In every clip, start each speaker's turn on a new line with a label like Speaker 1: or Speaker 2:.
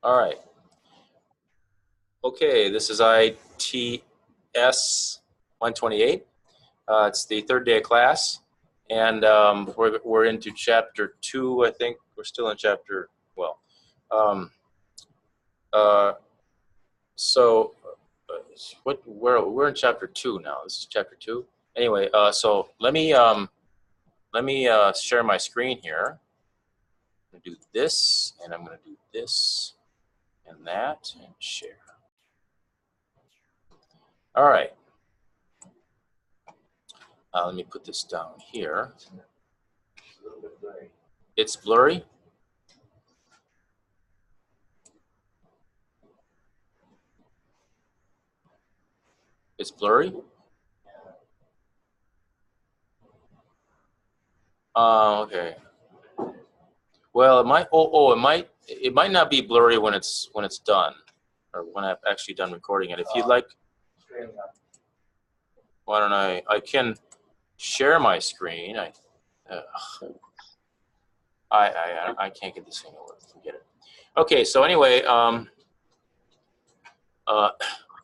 Speaker 1: All right. Okay, this is ITS128. It's the third day of class, and we're into chapter 2. I think we're still in chapter. Well, so we're in chapter 2 now. This is chapter 2. Anyway, so let me share my screen here. I'm gonna do this, and I'm gonna do this, and that, and share. All right. Let me put this down here. It's blurry. It's blurry. Okay. Well, it might. It might not be blurry when it's done, or when I've actually done recording it. If you'd like, why don't I can share my screen. I can't get this thing to work. Forget it. Okay. So anyway,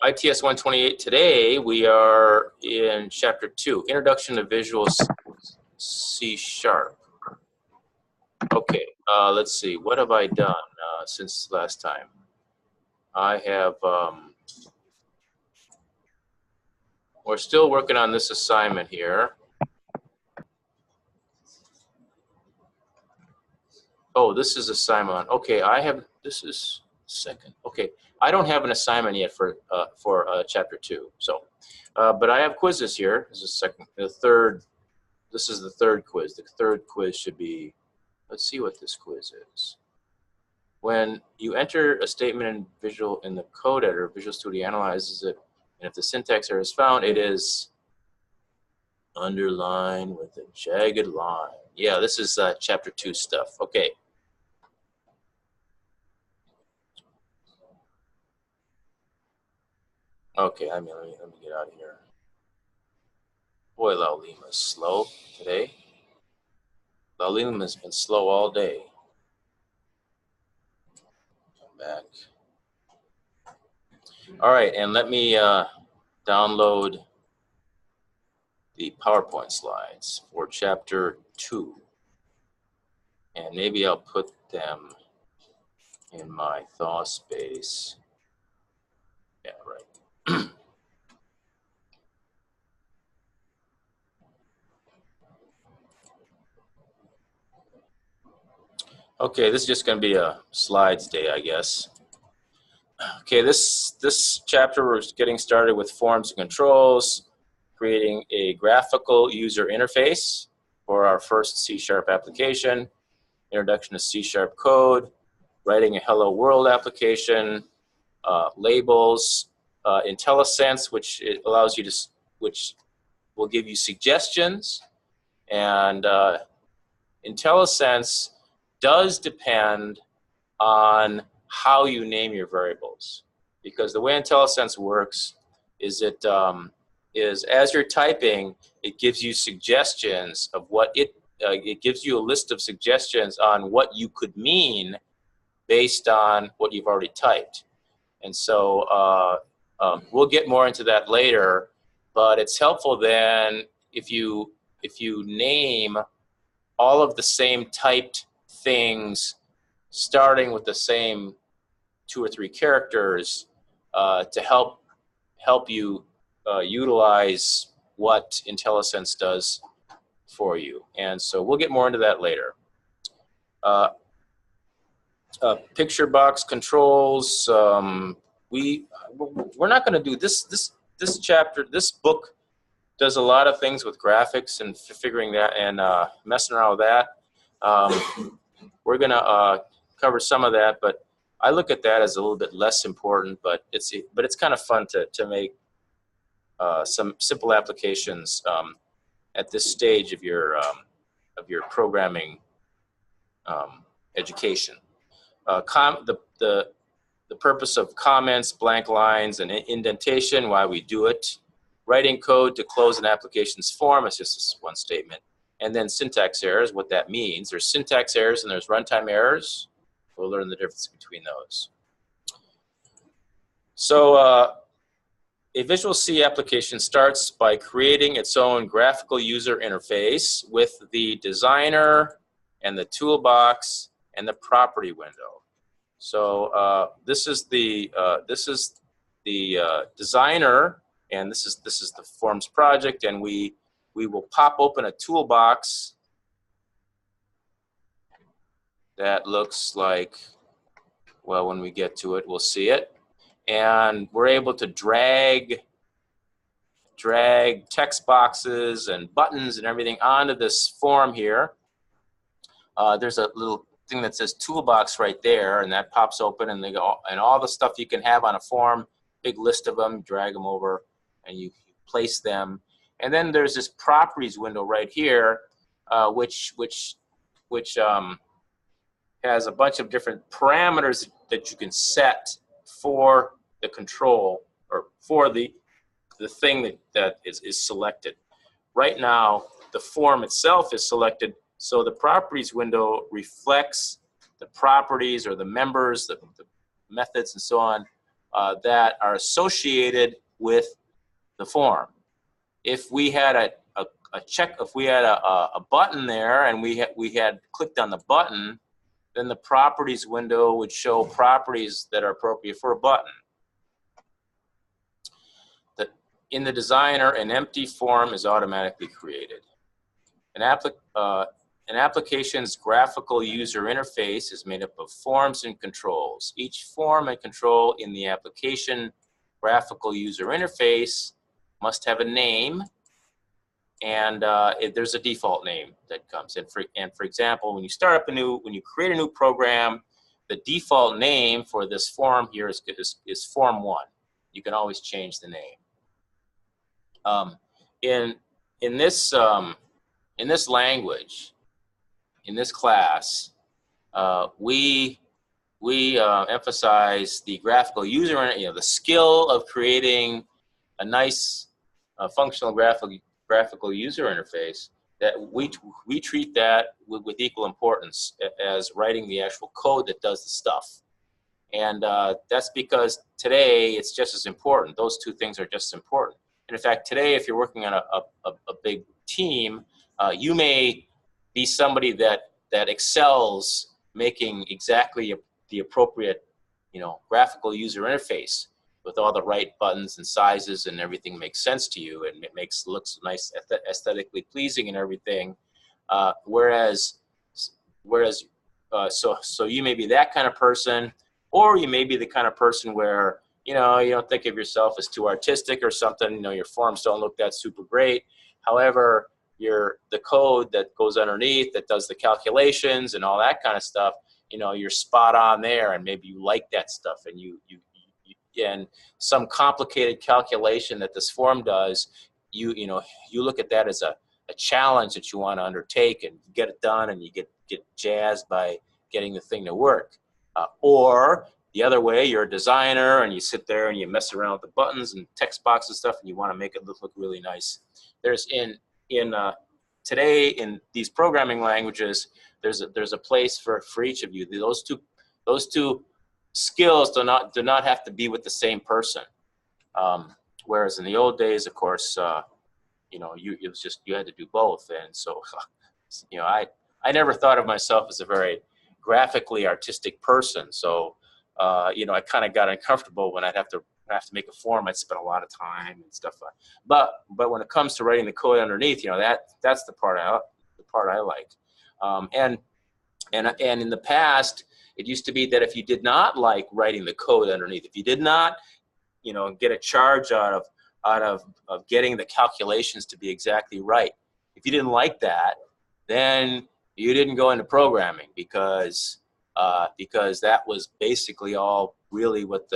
Speaker 1: ITS128. Today we are in chapter 2, Introduction to Visual C#. Okay, let's see. What have I done since last time? I have, we're still working on this assignment here. Oh, this is assignment. Okay, this is second. Okay, I don't have an assignment yet for chapter 2. So, but I have quizzes here. This is this is the third quiz. The third quiz should be, let's see what this quiz is. When you enter a statement in the code editor, Visual Studio analyzes it, and if the syntax error is found, it is underlined with a jagged line. Yeah, this is chapter 2 stuff. Okay. Okay, let me get out of here. Boy, Laulima is slow today. Laulima has been slow all day. Come back. All right, and let me download the PowerPoint slides for chapter 2. And maybe I'll put them in my thaw space. Yeah, right. Okay, this is just going to be a slides day, I guess. Okay, this chapter we're getting started with forms and controls, creating a graphical user interface for our first C# application, introduction to C# code, writing a hello world application, labels, IntelliSense, which allows you to, which will give you suggestions, and IntelliSense does depend on how you name your variables, because the way IntelliSense works is is as you're typing, it gives you suggestions of what it gives you a list of suggestions on what you could mean based on what you've already typed. And so we'll get more into that later, but it's helpful then if you name all of the same typed things starting with the same 2 or 3 characters to help you utilize what IntelliSense does for you. And so we'll get more into that later. Picture box controls. We're not going to do this chapter. This book does a lot of things with graphics and figuring that and messing around with that. We're going to cover some of that, but I look at that as a little bit less important. But it's kind of fun to make some simple applications at this stage of your programming education. The purpose of comments, blank lines, and indentation, why we do it. Writing code to close an application's form, it's just this one statement. And then syntax errors, what that means. There's syntax errors and there's runtime errors. We'll learn the difference between those. So a Visual C application starts by creating its own graphical user interface with the designer and the toolbox and the property window. So this is the designer, and this is the forms project, and we will pop open a toolbox that looks like, well, when we get to it, we'll see it. And we're able to drag text boxes and buttons and everything onto this form here. There's a little thing that says toolbox right there, and that pops open, and they go, and all the stuff you can have on a form, big list of them, drag them over, and you place them. And then there's this properties window right here, which has a bunch of different parameters that you can set for the control, or for the thing that is selected. Right now, the form itself is selected, so the properties window reflects the properties or the members, the methods and so on that are associated with the form. If we had a button there and we had clicked on the button, then the properties window would show properties that are appropriate for a button. In the designer, an empty form is automatically created. An application's graphical user interface is made up of forms and controls. Each form and control in the application graphical user interface must have a name, and there's a default name that comes. And for example, when you start up when you create a new program, the default name for this form here is Form 1. You can always change the name. In this language, in this class, we emphasize the graphical user, the skill of creating a nice functional graphical user interface. That we treat that with equal importance as writing the actual code that does the stuff. And that's because today it's just as important. Those two things are just as important. And in fact, today, if you're working on a big team, you may be somebody that excels making exactly the appropriate, graphical user interface with all the right buttons and sizes, and everything makes sense to you, and it looks nice, aesthetically pleasing and everything. So you may be that kind of person, or you may be the kind of person where you don't think of yourself as too artistic or something. Your forms don't look that super great. However, the code that goes underneath that does the calculations and all that kind of stuff, you're spot on there, and maybe you like that stuff, and and some complicated calculation that this form does, you look at that as a challenge that you want to undertake and get it done, and you get jazzed by getting the thing to work. Or the other way, you're a designer and you sit there and you mess around with the buttons and text boxes and stuff, and you want to make it look really nice. There's today in these programming languages, there's a place for each of you. Those two skills do not have to be with the same person. Whereas in the old days, of course, it was just you had to do both. And so, I never thought of myself as a very graphically artistic person. So, I kind of got uncomfortable when I'd have to make a form. I'd spend a lot of time and stuff. But when it comes to writing the code underneath, that's the part I like. And in the past, it used to be that if you did not like writing the code underneath, if you did not, get a charge out of getting the calculations to be exactly right, if you didn't like that, then you didn't go into programming, because that was basically all really what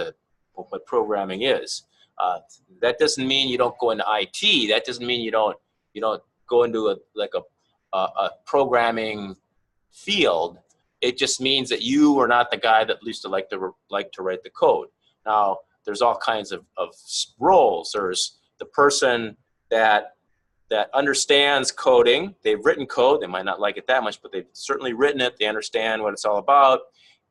Speaker 1: programming is. That doesn't mean you don't go into IT. That doesn't mean you don't go into a programming field. It just means that you are not the guy that used to like to write the code. Now, there's all kinds of roles. There's the person that understands coding. They've written code. They might not like it that much, but they've certainly written it. They understand what it's all about.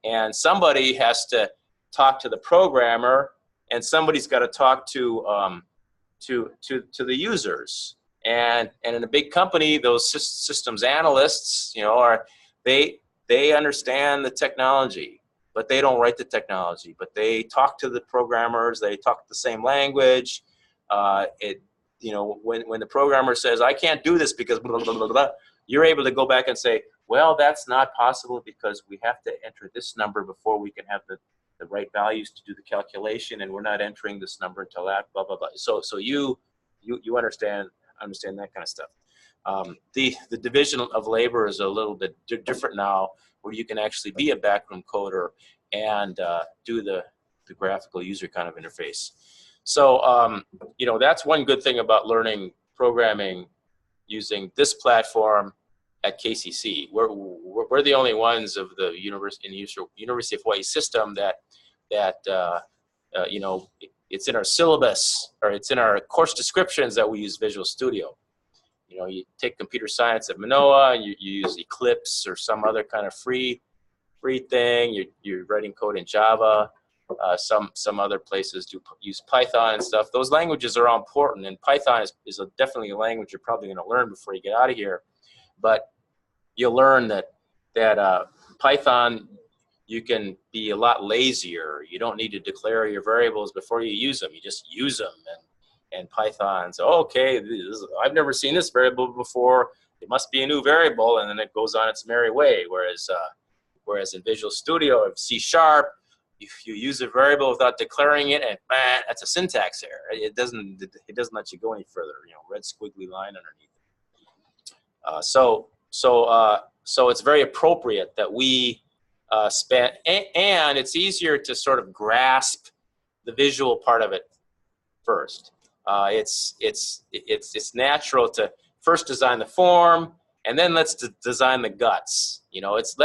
Speaker 1: And somebody has to talk to the programmer and somebody's got to talk to the users. And in a big company, those systems analysts, you know, they understand the technology, but they don't write the technology. But they talk to the programmers. They talk the same language. You know, when the programmer says, "I can't do this because blah, blah, blah, blah," you're able to go back and say, "Well, that's not possible because we have to enter this number before we can have the right values to do the calculation, and we're not entering this number until that blah blah blah." So you understand that kind of stuff. The division of labor is a little bit different now, where you can actually be a backroom coder and do the graphical user kind of interface. So you know, that's one good thing about learning programming using this platform at KCC. We're the only ones of the University of Hawaii system that you know, it's in our syllabus, or it's in our course descriptions that we use Visual Studio. You know, you take computer science at Manoa, you use Eclipse or some other kind of free thing. You're writing code in Java. Some other places use Python and stuff. Those languages are all important, and Python is definitely a language you're probably going to learn before you get out of here. But you'll learn that Python, you can be a lot lazier. You don't need to declare your variables before you use them. You just use them. And Python's, okay, I've never seen this variable before. It must be a new variable, and then it goes on its merry way. Whereas in Visual Studio of C#, if you use a variable without declaring it, and that's a syntax error. It doesn't let you go any further. You know, red squiggly line underneath. So it's very appropriate that we spend, and it's easier to sort of grasp the visual part of it first. It's natural to first design the form, and then let's design the guts. You know, it's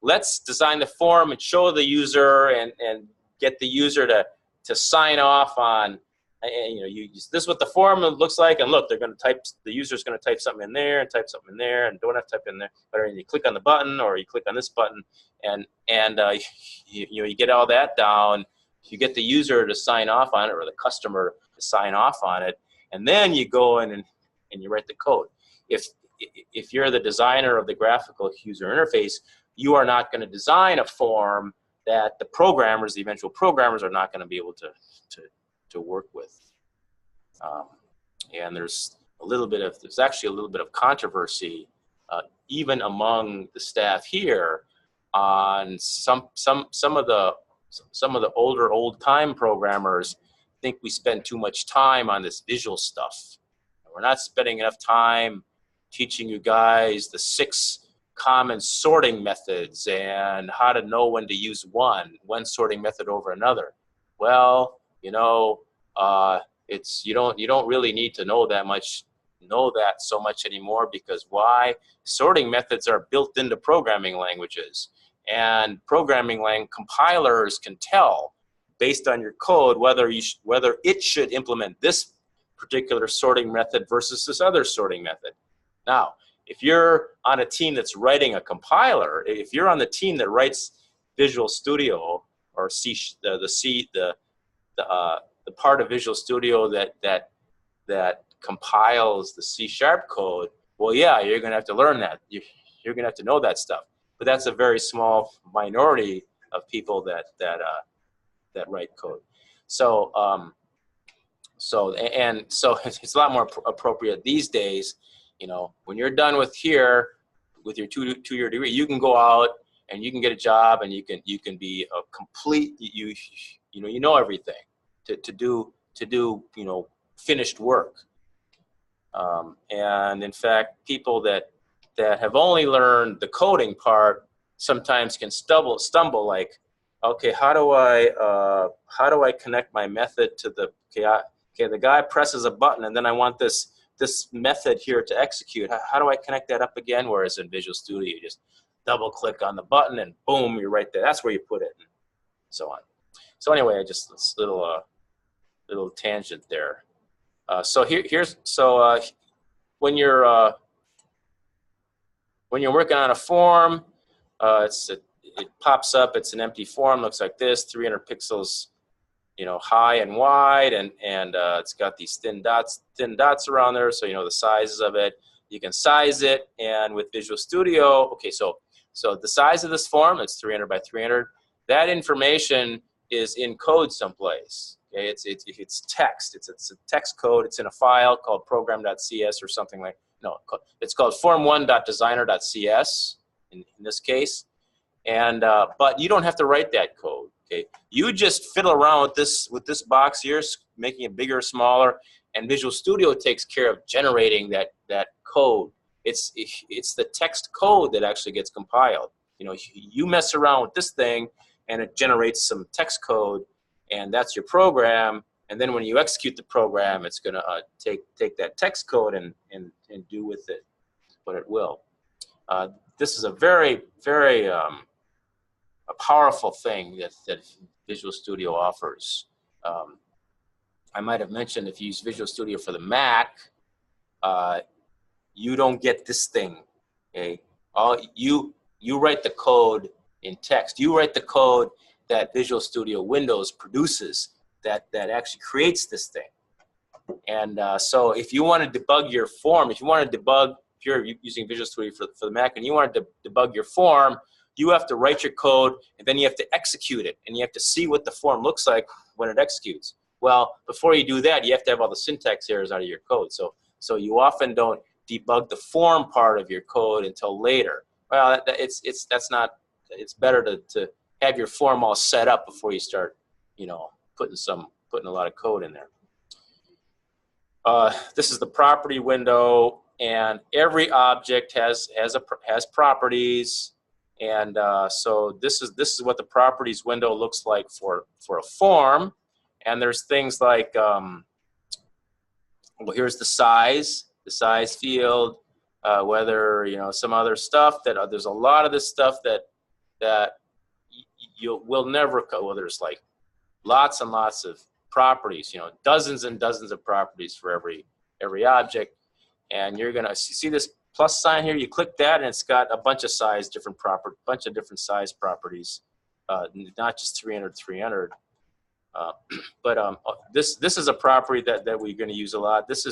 Speaker 1: let's design the form and show the user and get the user to sign off on. And, you know, this is what the form looks like, and look, they're going to type. The user's going to type something in there and type something in there, and don't have to type in there. Or you click on the button, or you click on this button, and you get all that down. You get the user to sign off on it, or the customer to sign off on it, and then you go in and you write the code. If you're the designer of the graphical user interface, you are not going to design a form that the programmers, the eventual programmers, are not going to be able to work with. And there's actually a little bit of controversy even among the staff here on some of the older old-time programmers think we spend too much time on this visual stuff. We're not spending enough time teaching you guys the 6 common sorting methods and how to know when to use one sorting method over another. Well, you know, you don't really need to know that so much anymore, because why? Sorting methods are built into programming languages, and programming compilers can tell based on your code whether it should implement this particular sorting method versus this other sorting method. Now, if you're on a team that's writing a compiler, if you're on the team that writes Visual Studio or the part of Visual Studio that compiles the C# code, well, yeah, you're going to have to learn that. You're going to have to know that stuff. But that's a very small minority of people that write code. So it's a lot more appropriate these days. You know, when you're done with here with your two-year degree, you can go out and you can get a job, and you can be a complete you know everything to do you know finished work. And in fact, people that have only learned the coding part sometimes can stumble like, okay, how do I connect my method to the the guy presses a button, and then I want this method here to execute. How do I connect that up again? Whereas in Visual Studio, you just double click on the button and boom, you're right there. That's where you put it, and so on. So anyway, just this little tangent there. When you're working on a form, it pops up. It's an empty form. Looks like this, 300 pixels you know, high and wide, and it's got these thin dots around there, so you know the sizes of it. You can size it, and with Visual Studio, okay, so the size of this form, it's 300 by 300. That information is in code someplace. Okay, it's text. It's a text code. It's in a file called program.cs or something like. No, it's called form1.designer.cs in this case, and but you don't have to write that code. Okay, you just fiddle around with this box here, making it bigger or smaller, and Visual Studio takes care of generating that code. It's the text code that actually gets compiled. You know, you mess around with this thing, and it generates some text code, and that's your program. And then when you execute the program, it's going to take that text code and do with it what it will. This is a very a powerful thing that Visual Studio offers. I might have mentioned if you use Visual Studio for the Mac, you don't get this thing. Okay, you write the code in text. You write the code that Visual Studio Windows produces that actually creates this thing. And so if you want to debug your form, if you're using Visual Studio for the Mac and you want to debug your form, you have to write your code, and then you have to execute it, and you have to see what the form looks like when it executes. Well, before you do that, you have to have all the syntax errors out of your code. So you often don't debug the form part of your code until later. Well, it's better to have your form all set up before you start, you know, putting a lot of code in there. This is the property window, and every object has properties. And so this is what the properties window looks like for a form. And there's things like, well, here's the size field, whether, you know, some other stuff that there's a lot of this stuff that you will never code. Well, there's like lots and lots of properties, you know, dozens and dozens of properties for every object. And you're gonna see this plus sign here. You click that, and it's got a bunch of different size properties, not just 300. But this is a property that we're going to use a lot. This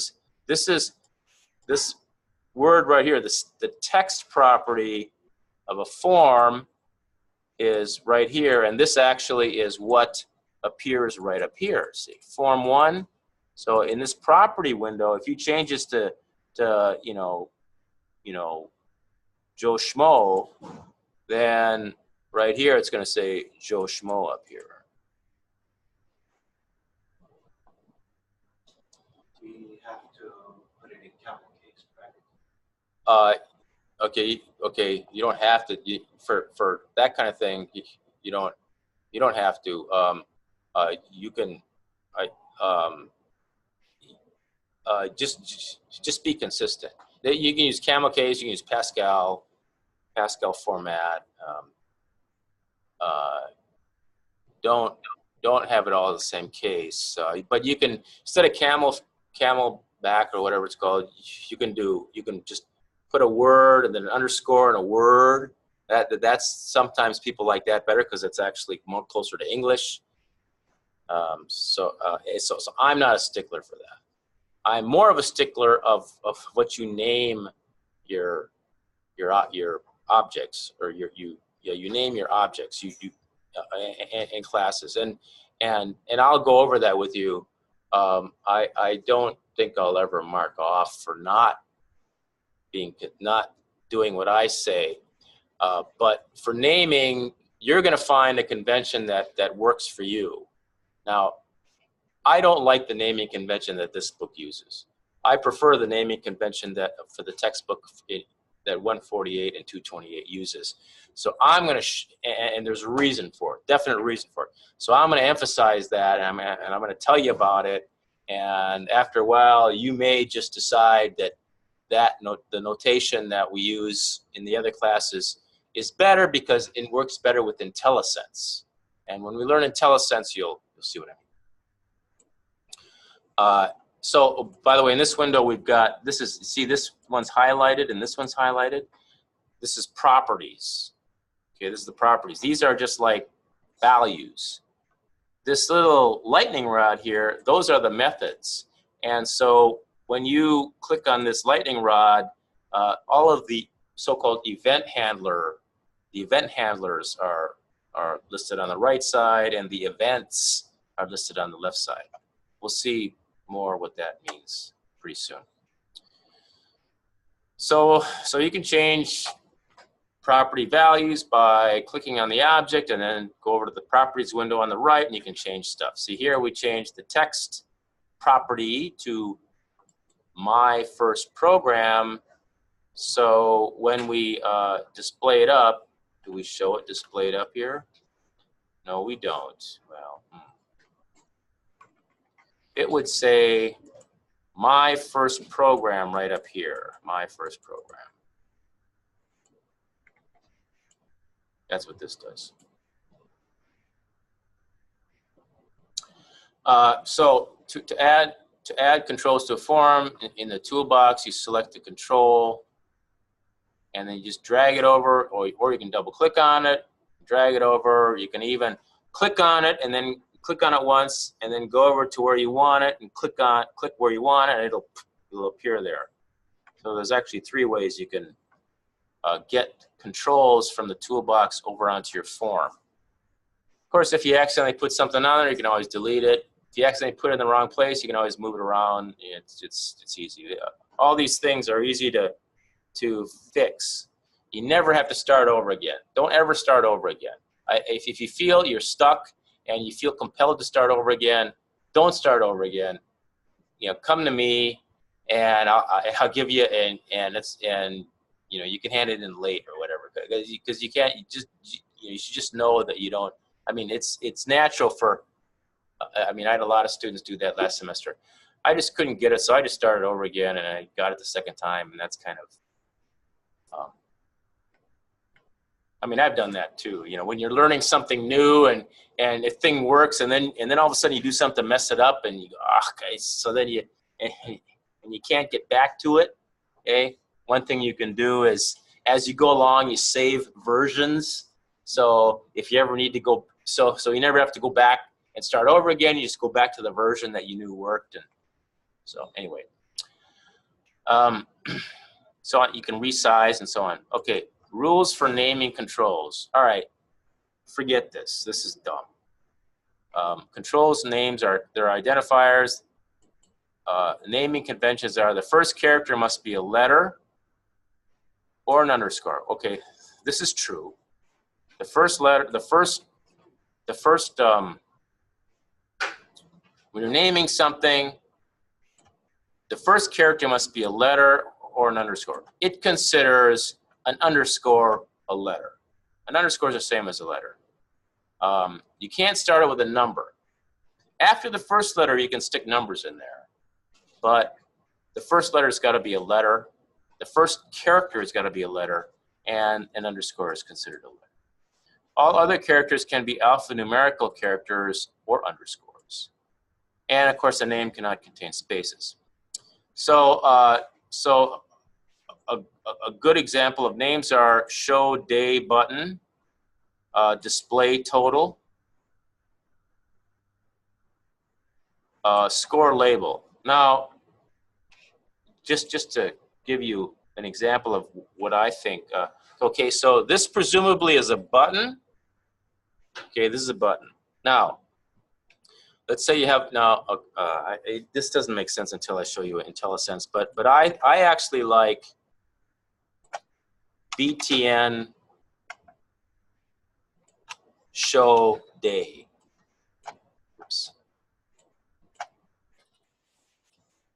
Speaker 1: word right here. The text property of a form is right here, and this actually is what appears right up here. See, form 1. So in this property window, if you change this to you know Joe Schmo, then right here it's going to say Joe Schmo up here.
Speaker 2: Do you have to put it in camel case, right?
Speaker 1: Okay. You don't have to. For that kind of thing, you don't have to. You can. Just be consistent. You can use camel case. You can use Pascal format. Don't have it all in the same case. But you can, instead of camel back or whatever it's called, you can just put a word and then an underscore and a word. That's sometimes people like that better because it's actually more closer to English. So I'm not a stickler for that. I'm more of a stickler of what you name your objects, or you name your objects and classes, and I'll go over that with you. I don't think I'll ever mark off for not doing what I say, but for naming, you're going to find a convention that works for you. Now, I don't like the naming convention that this book uses. I prefer the naming convention that for the textbook that 148 and 228 uses. So I'm going to, and there's a reason for it, definite reason for it. So I'm going to emphasize that, and I'm going to tell you about it. And after a while, you may just decide that the notation that we use in the other classes is better because it works better with IntelliSense. And when we learn IntelliSense, you'll see what I mean. So, by the way, in this window we've got, see this one's highlighted and this one's highlighted. This is properties. Okay, this is the properties. These are just like values. this little lightning rod here, those are the methods. And so when you click on this lightning rod, all of the so-called event handlers are listed on the right side, and the events are listed on the left side. We'll see more what that means pretty soon. So you can change property values by clicking on the object and then go over to the properties window on the right, and you can change stuff. See here we changed the text property to my first program. So when we display it up, do we show it displayed up here? No, we don't. Well, it would say my first program right up here, my first program. That's what this does. So to add controls to a form, in the toolbox, you select the control, and then you just drag it over, or you can double click on it, drag it over. You can even click on it and then click on it once, and then go over to where you want it and click where you want it, and it'll appear there. So there's actually 3 ways you can get controls from the toolbox over onto your form. Of course, if you accidentally put something on there, you can always delete it. If you accidentally put it in the wrong place, you can always move it around. It's easy. All these things are easy to fix. You never have to start over again. Don't ever start over again. If you feel you're stuck and you feel compelled to start over again, don't start over again. Come to me, and I'll give you and you can hand it in late or whatever, because you can't. You should just know that you don't. I mean, it's natural for. I mean, I had a lot of students do that last semester. I just couldn't get it, so I just started over again, and I got it the second time, and that's kind of. I mean, I've done that too. When you're learning something new, and a thing works, and then all of a sudden you do something, mess it up, and you go, okay. So then you can't get back to it. Okay. One thing you can do is, as you go along, you save versions. So if you ever need to go, so you never have to go back and start over again. You just go back to the version that you knew worked. And so anyway, so you can resize and so on. Okay, rules for naming controls. All right, forget this. This is dumb. Controls names are their identifiers. Naming conventions are the first character must be a letter or an underscore. Okay, this is true. The first letter, when you're naming something, the first character must be a letter or an underscore. It considers an underscore a letter. An underscore is the same as a letter. You can't start it with a number. After the first letter, you can stick numbers in there. But the first letter's got to be a letter. The first character has got to be a letter, and an underscore is considered a letter. All other characters can be alphanumerical characters or underscores. And of course, a name cannot contain spaces. So, a good example of names are show day button, display total, score label. Now, just to give you an example of what I think. Okay, so this presumably is a button. Okay, this is a button. Now, let's say you have now. This doesn't make sense until I show you IntelliSense, but I actually like BTN show day. Oops.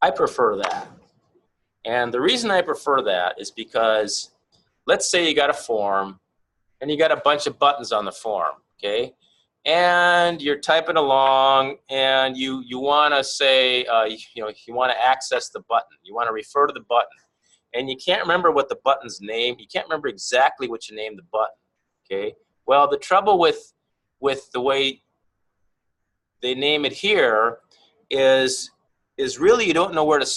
Speaker 1: I prefer that. And the reason I prefer that is because, let's say you got a form and you got a bunch of buttons on the form, okay? And you're typing along and you want to say, you want to access the button. You want to refer to the button. And you can't remember what the button's name. You can't remember exactly what you named the button, okay? Well, the trouble with the way they name it here is really you don't know where to.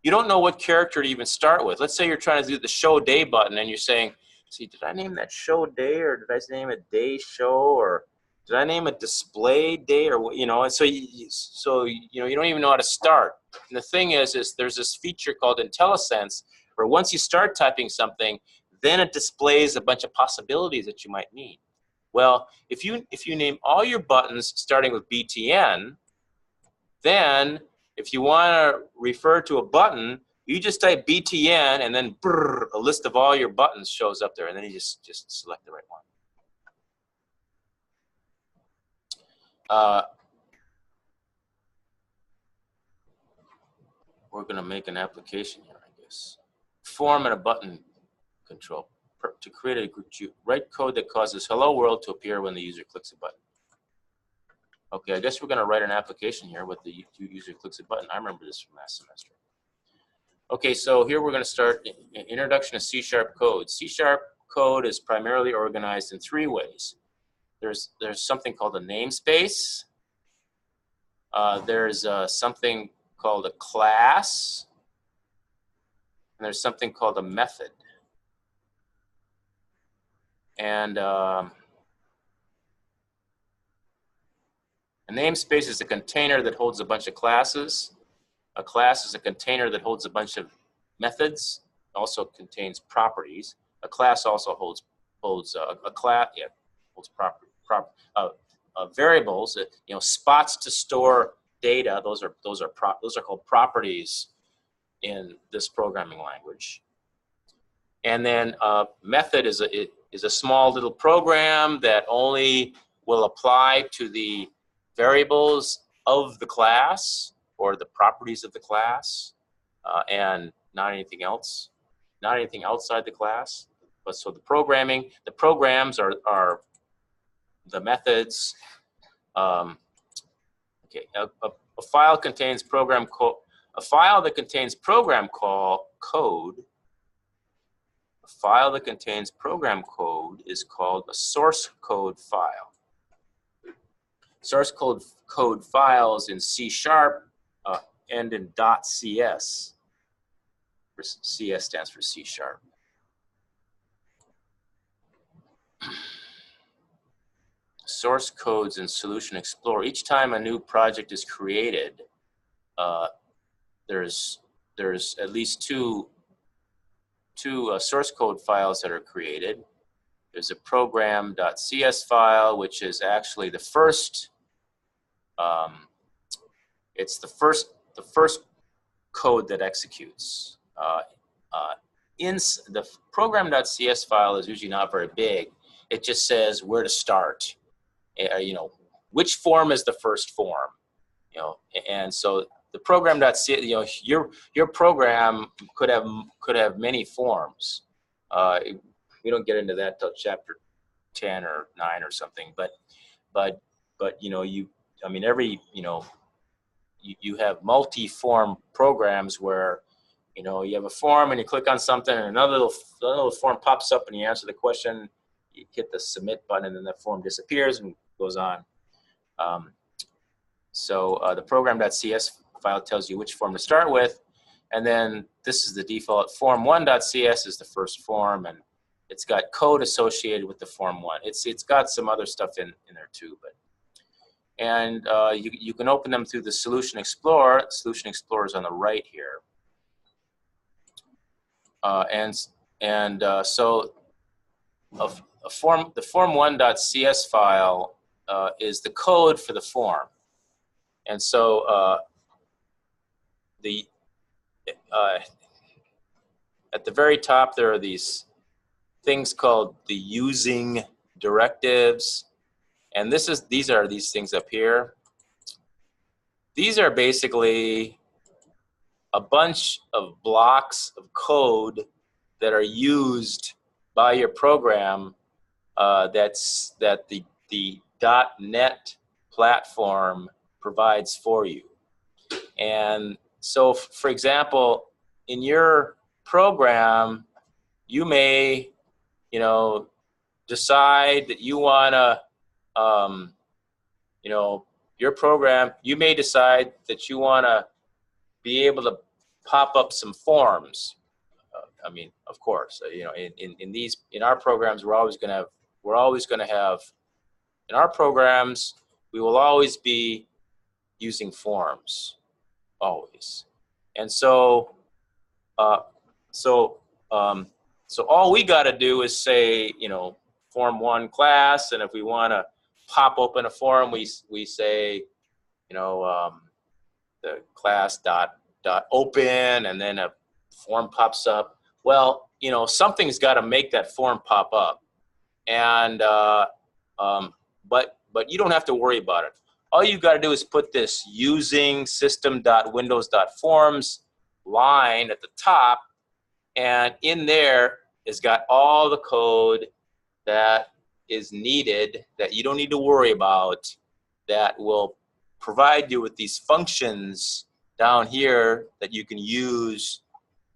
Speaker 1: You don't know what character to even start with. Let's say you're trying to do the show day button and you're saying, see, did I name that show day, or did I name it day show, or did I name a display date, or what, you know? And so you know, you don't even know how to start. And the thing is there's this feature called IntelliSense where once you start typing something, then it displays a bunch of possibilities that you might need. Well, if you name all your buttons starting with BTN, then if you want to refer to a button, you just type BTN, and then brrr, a list of all your buttons shows up there, and then you just select the right one. We're going to make an application here, I guess. Form and a button control. To create a group, write code that causes hello world to appear when the user clicks a button. Okay, I guess we're going to write an application here with the user clicks a button. I remember this from last semester. Okay, so here we're going to start introduction to C# code. C# code is primarily organized in 3 ways. There's something called a namespace. There's something called a class. And there's something called a method. And a namespace is a container that holds a bunch of classes. A class is a container that holds a bunch of methods. It also contains properties. A class also holds variables. You know, spots to store data. Those are called properties in this programming language. And then method is a small little program that only will apply to the variables of the class or the properties of the class, and not anything else, not anything outside the class. But so the programs are the methods. Okay, a file contains program code. A file that contains program code. A file that contains program code is called a source code file. Source code files in C# end in .cs. CS stands for C#. Source codes in Solution Explorer. Each time a new project is created, there's at least two source code files that are created. There's a program.cs file, which is actually the first. It's the first code that executes. In the program.cs file is usually not very big. It just says where to start. You know, which form is the first form. You know, and so the program.cs, you know, your program could have many forms. We don't get into that till chapter 10 or 9 or something. But you know, I mean, you have multi-form programs where, you know, you have a form and you click on something and another little form pops up and you answer the question, you hit the submit button and then that form disappears and goes on. So the program.cs file tells you which form to start with, and then this is the default. Form1.cs is the first form, and it's got code associated with the form 1. It's got some other stuff in there too, but. And you can open them through the Solution Explorer. Solution Explorer is on the right here. So the form1.cs file is the code for the form. And so at the very top there are these things called the using directives. And these are these things up here. These are basically a bunch of blocks of code that are used by your program that the .NET platform provides for you. And so, for example, in your program, you may, you know, decide that you want to, you know, your program, you may decide that you want to be able to pop up some forms. I mean, of course, you know, in our programs, we're always going to have in our programs, we will always be using forms, always. And so, so all we got to do is say, you know, form 1 class, and if we want to pop open a form, we say, you know, the class dot open, and then a form pops up. Well, you know, something's got to make that form pop up, and but you don't have to worry about it. All you got to do is put this using system.windows.forms line at the top, and in there it's got all the code that is needed that you don't need to worry about, that will provide you with these functions down here that you can use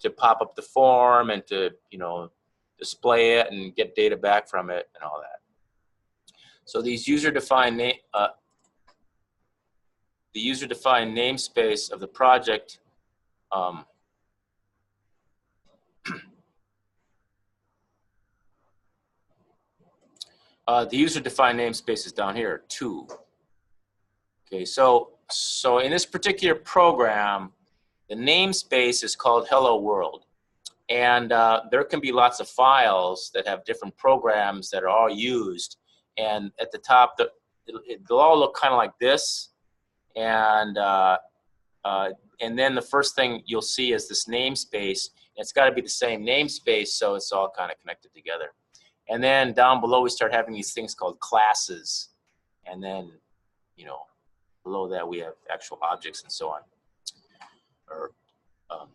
Speaker 1: to pop up the form and to, you know, display it and get data back from it and all that. So these user-defined the user-defined namespace of the project the user-defined namespace is down here too. Okay, so in this particular program, the namespace is called Hello World, and there can be lots of files that have different programs that are all used. And at the top, they'll all look kind of like this, and then the first thing you'll see is this namespace. It's got to be the same namespace, so it's all kind of connected together. And then down below, we start having these things called classes. And then, you know, below that, we have actual objects and so on, or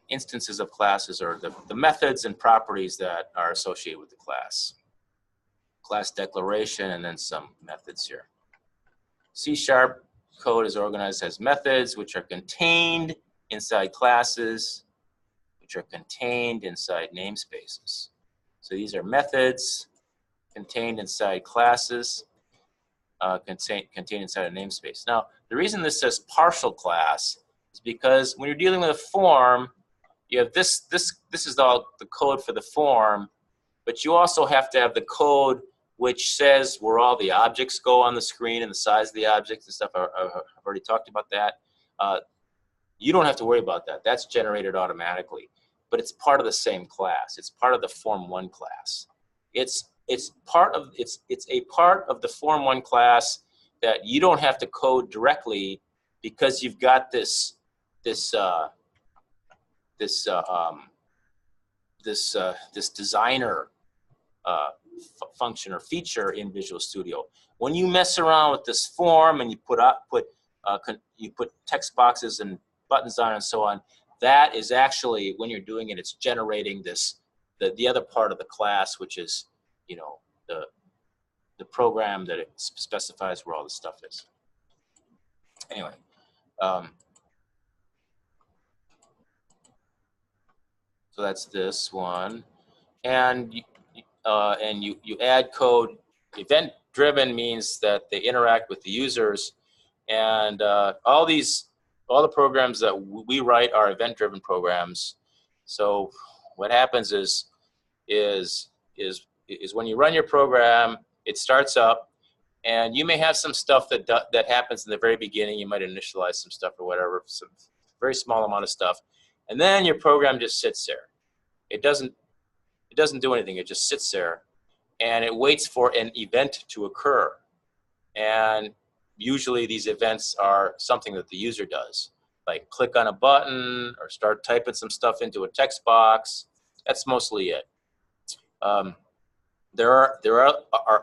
Speaker 1: instances of classes, or the methods and properties that are associated with the class. Class declaration, and then some methods here. C# code is organized as methods, which are contained inside classes, which are contained inside namespaces. So these are methods contained inside classes, contained inside a namespace. Now, the reason this says partial class is because when you're dealing with a form, you have this is all the code for the form, but you also have to have the code which says where all the objects go on the screen and the size of the objects and stuff. I've already talked about that. You don't have to worry about that. That's generated automatically. But it's part of the same class. It's part of the Form 1 class. It's a part of the Form 1 class that you don't have to code directly, because you've got this designer function or feature in Visual Studio. When you mess around with this form and you put text boxes and buttons on and so on, that is actually, when you're doing it, it's generating the other part of the class, which is, you know, the program that it specifies where all the stuff is. Anyway, so that's this one, and you add code. Event driven means that they interact with the users, and all the programs that we write are event driven programs. So what happens is when you run your program, it starts up, and you may have some stuff that happens in the very beginning. You might initialize some stuff or whatever, some very small amount of stuff, and then your program just sits there. It doesn't do anything. It just sits there, and it waits for an event to occur. And usually these events are something that the user does, like click on a button or start typing some stuff into a text box. That's mostly it. There are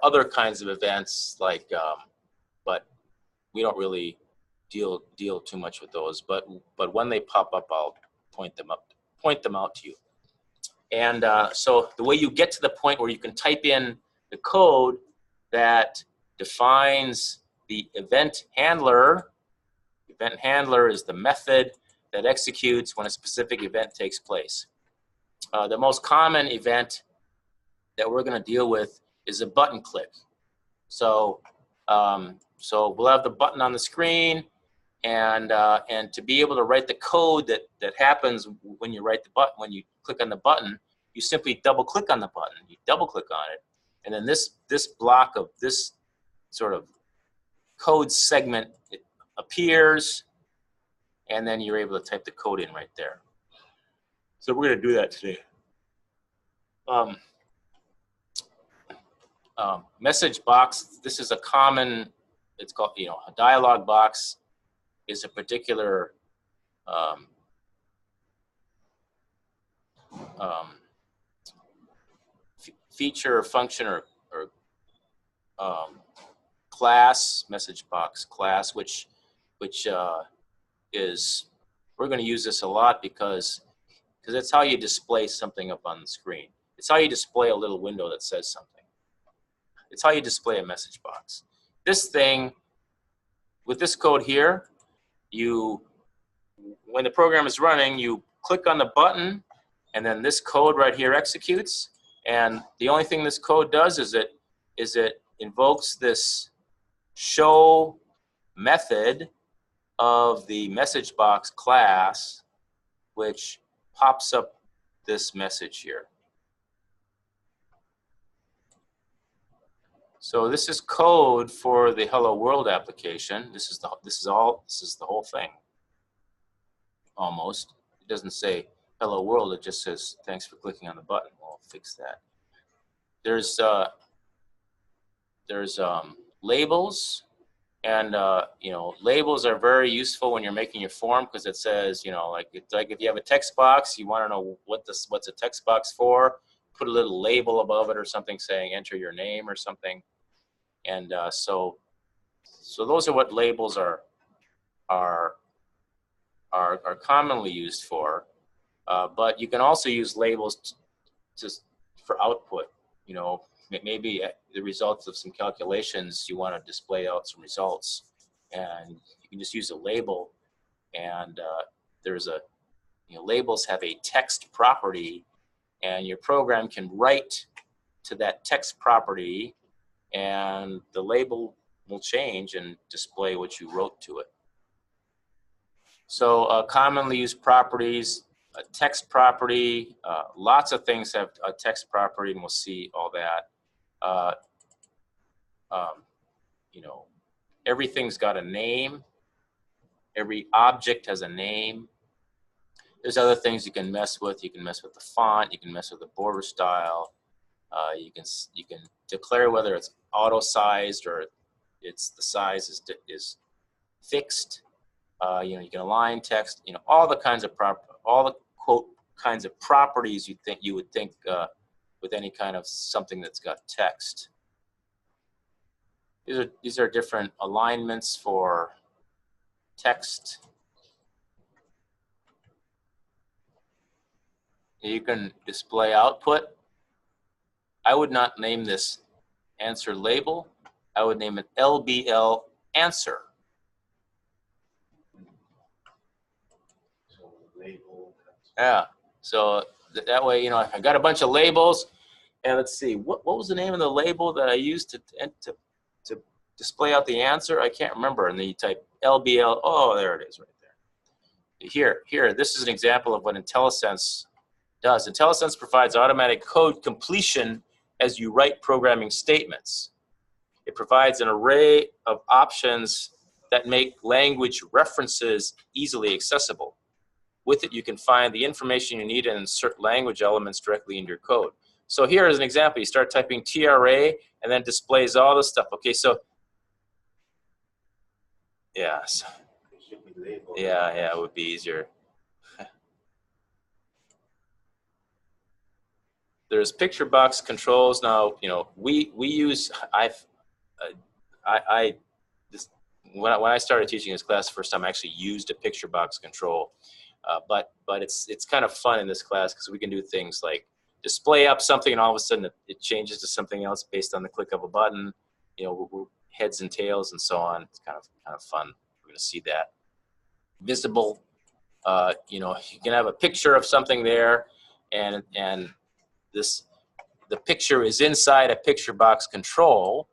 Speaker 1: other kinds of events, like, but we don't really deal too much with those. But when they pop up, I'll point them out to you. And so the way you get to the point where you can type in the code that defines the event handler. Event handler is the method that executes when a specific event takes place. The most common event that we're going to deal with is a button click. So we'll have the button on the screen, and to be able to write the code that happens when you when you click on the button, you simply double click on the button. You double click on it, and then this block of this sort of code segment it appears, and then you're able to type the code in right there. So we're going to do that today. Message box, this is a common, it's called, you know, a dialog box is a particular feature or function or class, message box class, which is, we're going to use this a lot because it's how you display something up on the screen. It's how you display a little window that says something. It's how you display a message box. This thing, with this code here, when the program is running, you click on the button, and then this code right here executes. And the only thing this code does is it invokes this show method of the message box class, which pops up this message here. So this is code for the Hello World application. This is the whole thing. Almost. It doesn't say Hello World. It just says thanks for clicking on the button. We'll fix that. There's labels, and you know, labels are very useful when you're making your form because it says, you know, like if you have a text box, you want to know what's a text box for. Put a little label above it or something saying enter your name or something. And so those are what labels are commonly used for. But you can also use labels for output. You know, maybe the results of some calculations, you want to display out some results, and you can just use a label. And labels have a text property, and your program can write to that text property, and the label will change and display what you wrote to it. So commonly used properties, a text property, lots of things have a text property, and we'll see all that. You know, everything's got a name. Every object has a name. There's other things you can mess with. You can mess with the font. You can mess with the border style. You can declare whether it's auto-sized or the size is fixed. You know, you can align text. You know, all the kinds of quote kinds of properties you would think with any kind of something that's got text. These are different alignments for text. You can display output. I would not name this answer label. I would name it LBL answer.
Speaker 2: So label.
Speaker 1: Yeah. So that way, you know, I got a bunch of labels, and let's see, what was the name of the label that I used to display out the answer? I can't remember. And then you type LBL. Oh, there it is right there. Here, this is an example of what IntelliSense does. IntelliSense provides automatic code completion as you write programming statements. It provides an array of options that make language references easily accessible. With it, you can find the information you need and insert language elements directly into your code. So here is an example. You start typing TRA, and then displays all this stuff. Okay, so yeah, yeah, it would be easier. There's picture box controls. Now, you know, we use when I started teaching this class the first time, I actually used a picture box control. But it's kind of fun in this class because we can do things like display up something, and all of a sudden it changes to something else based on the click of a button. You know, we're heads and tails and so on. It's kind of fun. We're going to see that. Visible. You know, you can have a picture of something there, and the picture is inside a picture box control,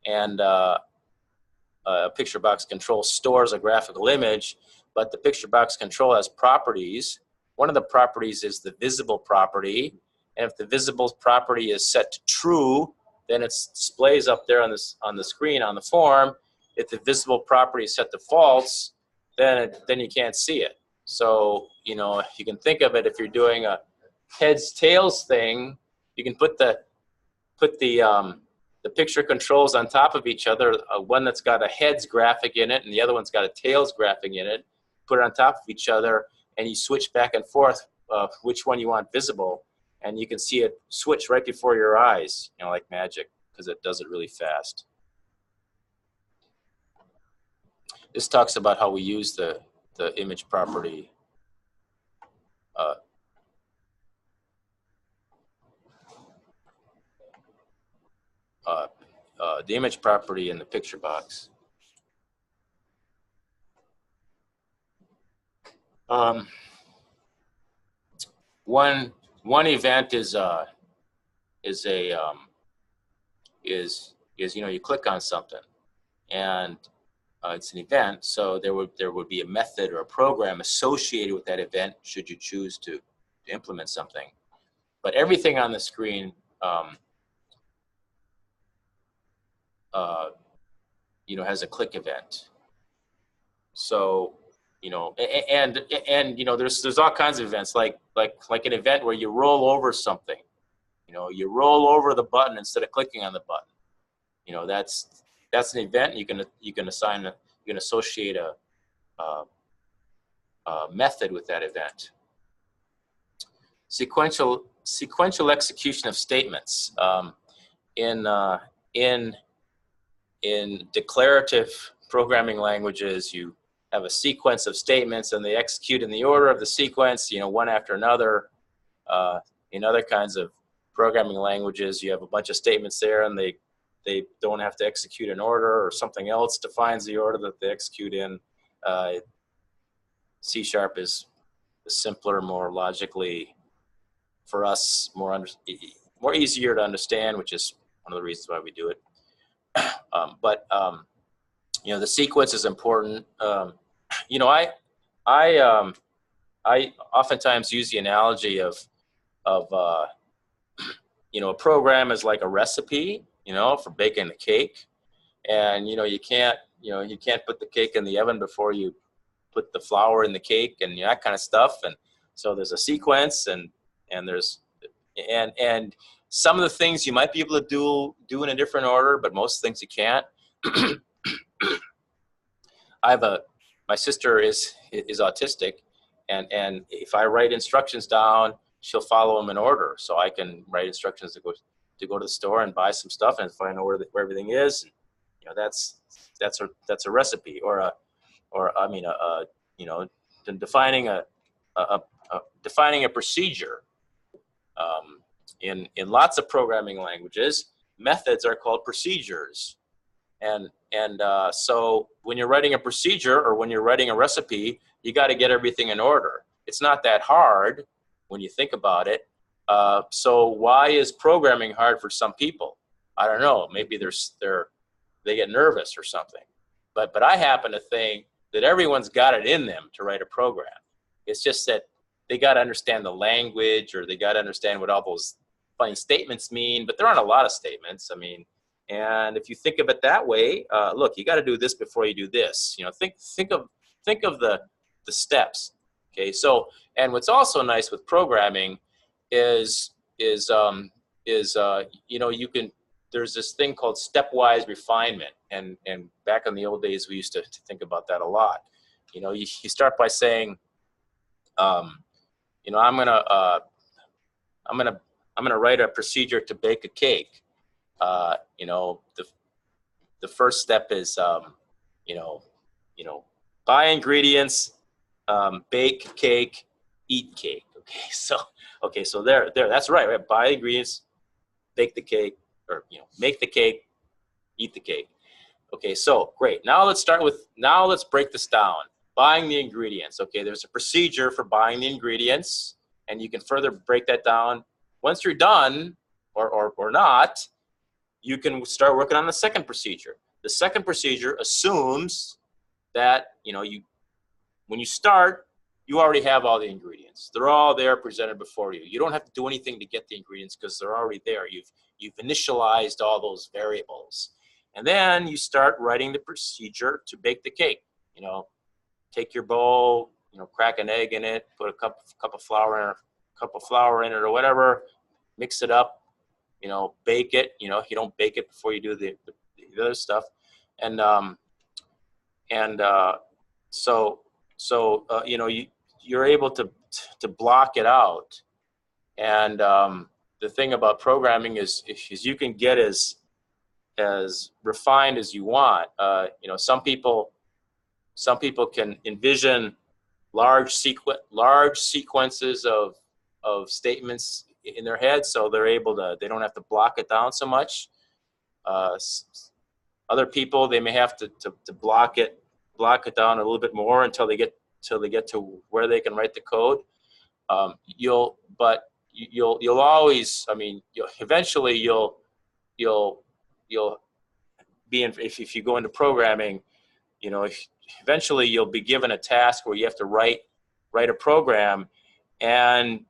Speaker 1: and a picture box control stores a graphical image, but the picture box control has properties. One of the properties is the visible property, and if the visible property is set to true, then it displays up there on the screen on the form, if the visible property is set to false, then you can't see it. So, you know, you can think of it, if you're doing a heads tails thing, you can put the picture controls on top of each other, one that's got a heads graphic in it and the other one's got a tails graphic in it, put it on top of each other, and you switch back and forth which one you want visible, and you can see it switch right before your eyes, you know, like magic, because it does it really fast. This talks about how we use the image property the image property in the picture box. One event is you know, you click on something and it's an event, so there would be a method or a program associated with that event should you choose to implement something. But everything on the screen you know, has a click event. So, you know, and you know, there's all kinds of events, like an event where you roll over something. You know, you roll over the button instead of clicking on the button. You know, that's an event. You can associate a method with that event. Sequential execution of statements. In declarative programming languages, you have a sequence of statements and they execute in the order of the sequence, you know, one after another. In other kinds of programming languages, you have a bunch of statements there and they don't have to execute in order, or something else defines the order that they execute in. C# is simpler, more logically, for us, more easier to understand, which is one of the reasons why we do it. You know, the sequence is important. You know, I oftentimes use the analogy of you know, a program is like a recipe, you know, for baking a cake, and you know, you can't put the cake in the oven before you put the flour in the cake and that kind of stuff. And so there's a sequence, and some of the things you might be able to do in a different order, but most things you can't. My sister is autistic, and if I write instructions down, she'll follow them in order. So I can write instructions to go to the store and buy some stuff, and if I know where everything is, you know, that's a recipe, or you know, defining a procedure. In lots of programming languages, methods are called procedures. And so when you're writing a procedure or when you're writing a recipe, you got to get everything in order. It's not that hard when you think about it. So why is programming hard for some people? I don't know. Maybe they get nervous or something. But I happen to think that everyone's got it in them to write a program. It's just that they got to understand the language, or they got to understand what all those funny statements mean. But there aren't a lot of statements. I mean, and if you think of it that way, look, you got to do this before you do this. You know, think of the steps. Okay, so, and what's also nice with programming is you know, there's this thing called stepwise refinement, and back in the old days we used to think about that a lot. You know, you start by saying, you know, I'm gonna write a procedure to bake a cake. You know, the first step is you know, buy ingredients, bake cake, eat cake. Okay, so there, that's right, right? Buy ingredients, bake the cake, or you know, make the cake, eat the cake. Okay, so great. Now let's break this down. Buying the ingredients. Okay, there's a procedure for buying the ingredients, and you can further break that down. Once you're done, or not, you can start working on the second procedure. The second procedure assumes that, you know, when you start, you already have all the ingredients. They're all there presented before you. You don't have to do anything to get the ingredients because they're already there. You've initialized all those variables. And then you start writing the procedure to bake the cake. You know, take your bowl, you know, crack an egg in it, put a cup of flour in it or whatever, mix it up, you know, bake it. You know, you don't bake it before you do the other stuff. And you know, you're able to block it out. And the thing about programming is you can get as refined as you want. You know, some people can envision large sequences of statements in their head, so they don't have to block it down so much. Other people, they may have to block it down a little bit more until they get to where they can write the code. You'll always, I mean, eventually you'll be in, if you go into programming, you know, eventually you'll be given a task where you have to write a program, and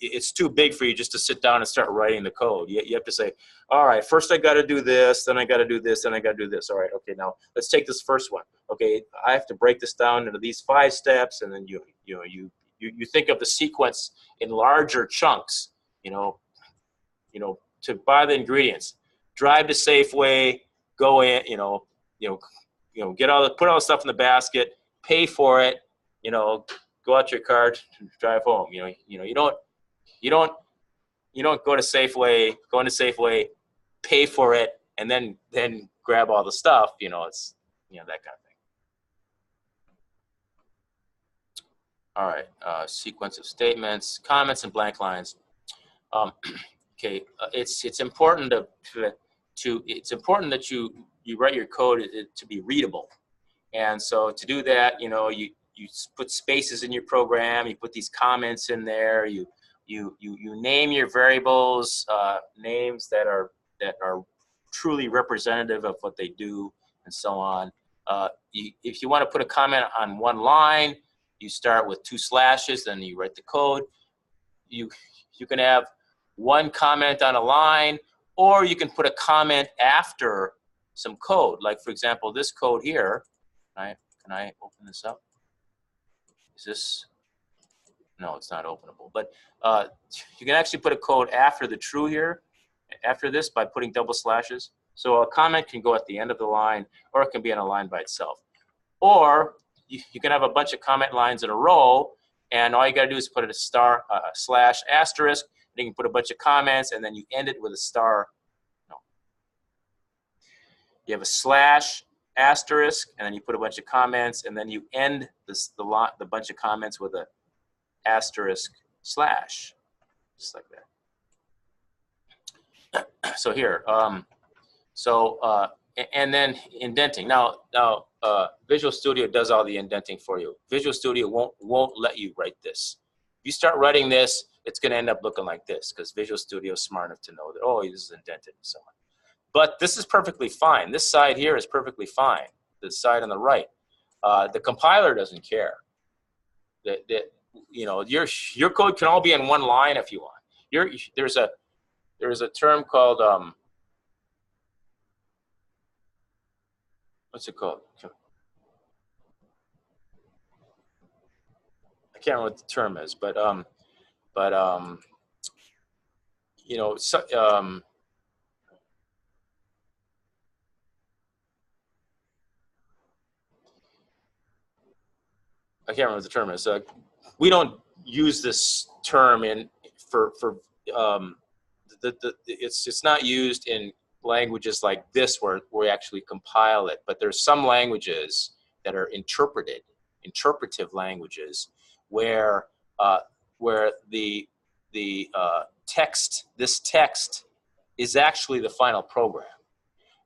Speaker 1: it's too big for you just to sit down and start writing the code. You have to say, all right, first I got to do this, then I got to do this, then I got to do this. All right, okay, now let's take this first one. Okay, I have to break this down into these 5 steps, and then you think of the sequence in larger chunks. You know, to buy the ingredients, drive to Safeway, go in, put all the stuff in the basket, pay for it, you know, go out to your car, drive home. You don't go to Safeway, pay for it, and then grab all the stuff. You know, it's, you know, that kind of thing. All right, sequence of statements, comments, and blank lines. Okay, it's important that you write your code to be readable, and so to do that, you know, you put spaces in your program, you put these comments in there, you name your variables names that are truly representative of what they do, and so on. If you want to put a comment on one line, you start with 2 slashes, then you write the code. You can have one comment on a line, or you can put a comment after some code. Like, for example, this code here. Can I open this up? Is this? No, it's not openable. But you can actually put a code after the true here, after this, by putting double slashes. So a comment can go at the end of the line, or it can be on a line by itself. Or you can have a bunch of comment lines in a row, and all you got to do is put a star, slash, asterisk, and you can put a bunch of comments, and then you end it with a star. No. You have a slash, asterisk, and then you put a bunch of comments, and then you end the bunch of comments with a asterisk slash, just like that. So here, and then indenting. Now, Visual Studio does all the indenting for you. Visual Studio won't let you write this. If you start writing this, it's going to end up looking like this, because Visual Studio is smart enough to know that, oh, this is indented and so on. But this is perfectly fine. This side here is perfectly fine. The side on the right. The compiler doesn't care. You know, your code can all be in one line if you want. There's a term called what's it called? I can't remember what the term is, but you know, I can't remember what the term is. We don't use this term it's not used in languages like this where we actually compile it, but there's some languages that are interpretive languages where the text, this text is actually the final program.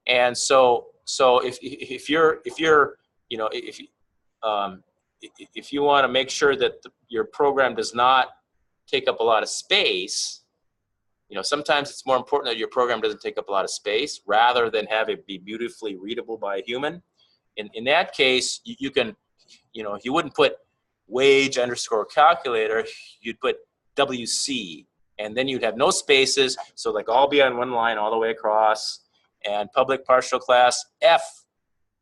Speaker 1: And so if you're you know, if you want to make sure that your program does not take up a lot of space, you know, sometimes it's more important that your program doesn't take up a lot of space rather than have it be beautifully readable by a human. In that case, you can, you know, you wouldn't put wage underscore calculator, you'd put WC, and then you'd have no spaces, so like all be on one line all the way across, and public partial class F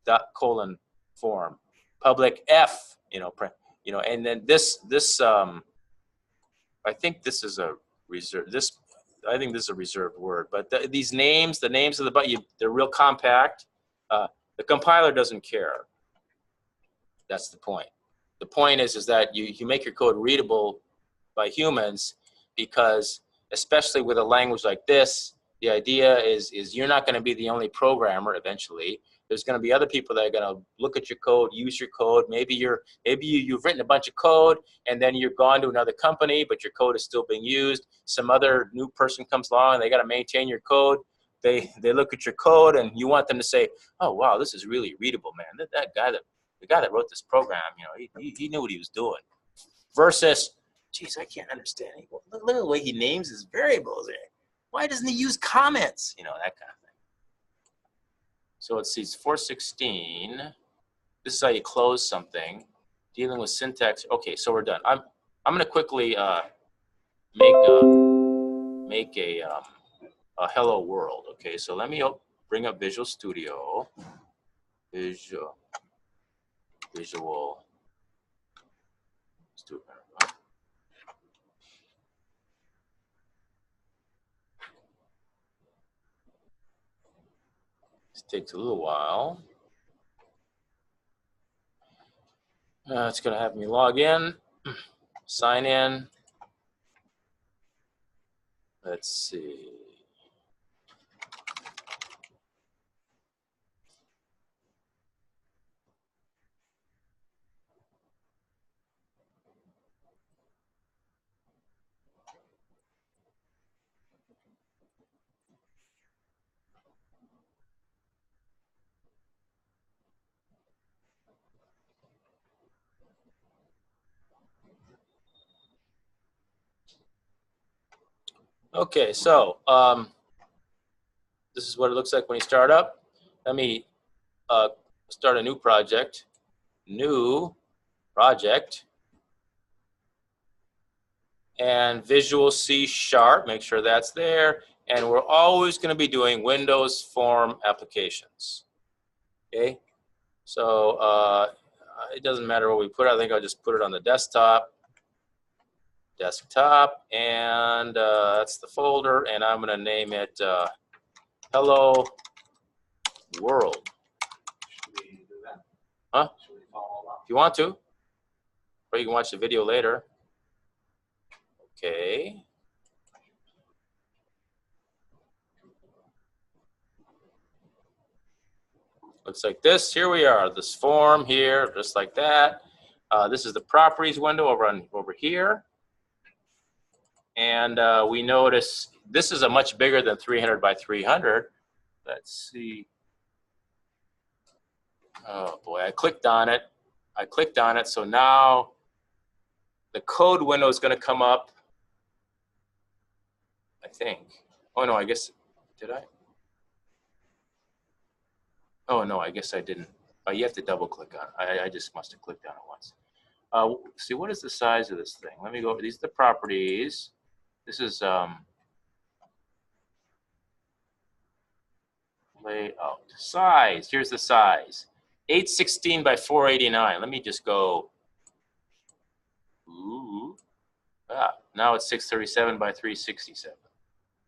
Speaker 1: dot colon form, public F, and then this I think this is a reserve. I think this is a reserved word, but these names, the names of they're real compact. The compiler doesn't care. That's the point. The point is that you make your code readable by humans, because especially with a language like this, the idea is you're not going to be the only programmer eventually. There's going to be other people that are going to look at your code, use your code. Maybe you've written a bunch of code and then you're gone to another company, but your code is still being used. Some other new person comes along and they got to maintain your code. They look at your code and you want them to say, "Oh wow, this is really readable, man. The guy that wrote this program, he knew what he was doing." Versus, "Geez, I can't understand it. Look at the way he names his variables. Why doesn't he use comments?" That kind of thing. So it says 416. This is how you close something. Dealing with syntax. Okay, so we're done. I'm going to quickly make a hello world. Okay, so let me bring up Visual Studio. Visual Studio. This takes a little while. It's going to have me log in, sign in. Let's see. Okay, so this is what it looks like when you start up. Let me start a new project. New project. And Visual C#, make sure that's there. And we're always going to be doing Windows Form applications. Okay, so it doesn't matter what we put. I think I'll just put it on the desktop. And that's the folder, and I'm going to name it Hello World.
Speaker 2: Should we do that?
Speaker 1: Huh?
Speaker 2: Should we follow up?
Speaker 1: If you want to, or you can watch the video later. Okay. Looks like this. Here we are. This form here, just like that. This is the properties window over here. And we notice this is a much bigger than 300 by 300. Let's see. Oh boy, I clicked on it. So now the code window is going to come up, I think. Oh no, I guess, did I? Oh no, I guess I didn't. Oh, you have to double click on it. I just must have clicked on it once. See, what is the size of this thing? Let me go over. These are the properties. This is layout. Size. Here's the size. 816 by 489. Let me just go. Ooh. Now it's 637 by 367.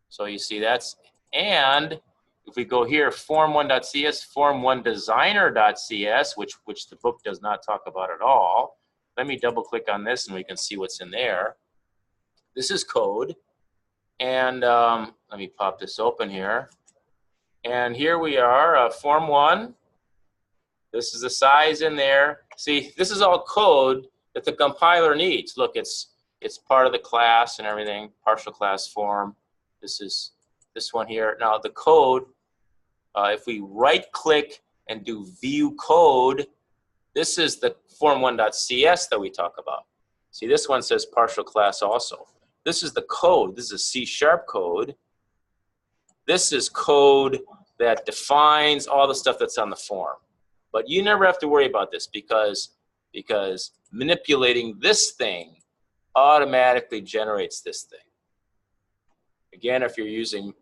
Speaker 1: So you see that's, and if we go here, form1.cs, form1designer.cs, which the book does not talk about at all. Let me double click on this and we can see what's in there. This is code. And let me pop this open here. And here we are, Form 1. This is the size in there. See, this is all code that the compiler needs. Look, it's part of the class and everything, partial class form. This is this one here. Now the code, if we right-click and do View Code, this is the form1.cs that we talk about. See, this one says partial class also. This is the code. This is a C# code. This is code that defines all the stuff that's on the form. But you never have to worry about this because manipulating this thing automatically generates this thing. Again, if you're using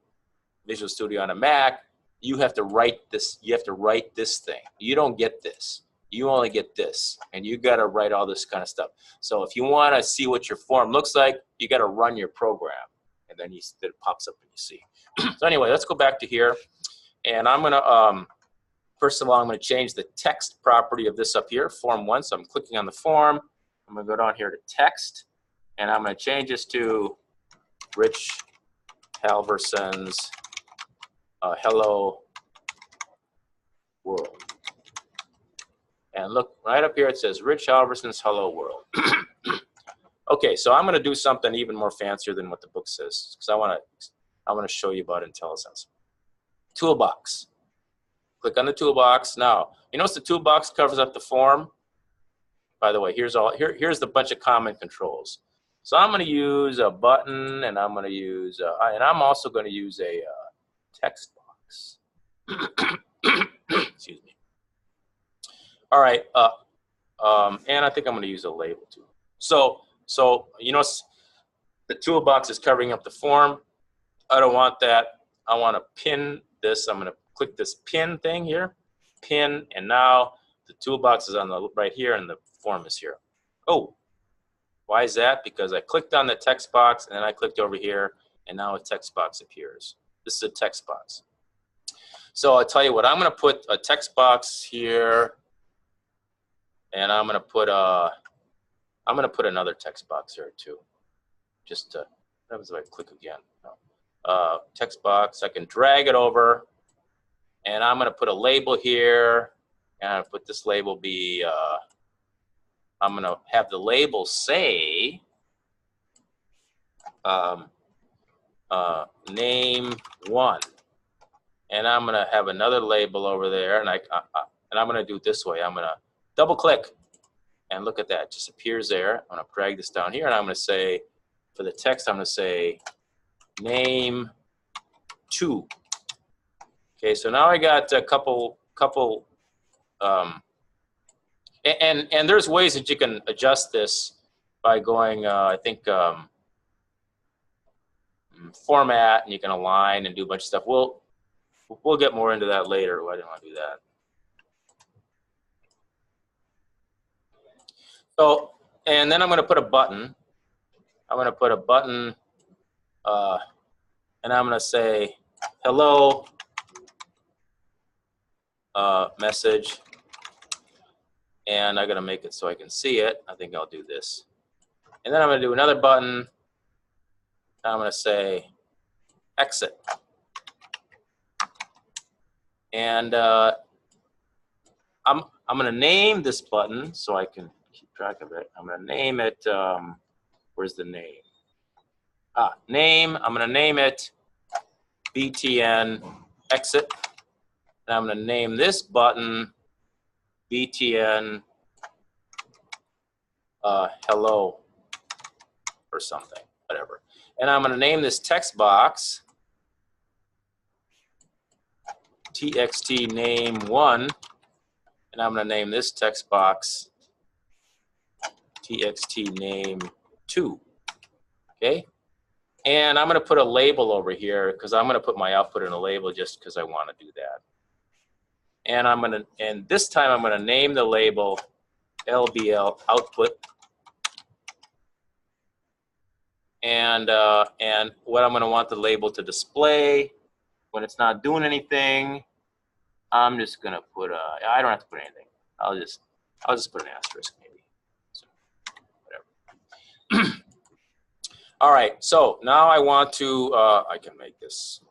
Speaker 1: Visual Studio on a Mac, you have to write this. You have to write this thing. You don't get this. You only get this, and you got to write all this kind of stuff. So if you want to see what your form looks like, you got to run your program, and then it pops up and you see. So anyway, let's go back to here, and I'm gonna first of all, I'm gonna change the text property of this up here, form 1. So I'm clicking on the form. I'm gonna go down here to text, and I'm gonna change this to Rich Halverson's Hello World. And look, right up here it says Rich Halverson's Hello World. Okay, so I'm going to do something even more fancier than what the book says, because I want to show you about IntelliSense. Toolbox. Click on the toolbox. Now, you notice the toolbox covers up the form. By the way, here's the bunch of common controls. So I'm going to use a button, and I'm going to use, and I'm also going to use a text box. Excuse me. All right, and I think I'm going to use a label too. So you notice the toolbox is covering up the form. I don't want that. I want to pin this. I'm going to click this pin thing here, pin, and now the toolbox is on the right here, and the form is here. Oh, why is that? Because I clicked on the text box, and then I clicked over here, and now a text box appears. This is a text box. So I'll tell you what. I'm going to put a text box here. And I'm gonna put another text box here too. Just to, that was if I click again. No. Text box. I can drag it over, and I'm gonna put a label here, and I put this label be. I'm gonna have the label say name 1, and I'm gonna have another label over there, and I'm gonna do it this way. I'm gonna double click, and look at that, it just appears there. I'm gonna drag this down here, and I'm gonna say, for the text, I'm gonna say name 2. Okay, so now I got a couple, and there's ways that you can adjust this by going, I think, format, and you can align and do a bunch of stuff. We'll get more into that later. Why didn't I do that? So, and then I'm going to put a button. I'm going to put a button, and I'm going to say, hello, message. And I'm going to make it so I can see it. I think I'll do this. And then I'm going to do another button. I'm going to say, exit. And I'm going to name this button so I can keep track of it. I'm going to name it, where's the name? Name, I'm going to name it BTN exit. And I'm going to name this button BTN hello or something, whatever. And I'm going to name this text box TXT name 1. And I'm going to name this text box TXT name 2. Okay? And I'm going to put a label over here because I'm going to put my output in a label just because I want to do that. And and this time I'm going to name the label LBL output. And what I'm going to want the label to display when it's not doing anything, I'm just going to put I don't have to put anything. I'll just put an asterisk maybe. So, whatever. All right, so now I want to, I can make this.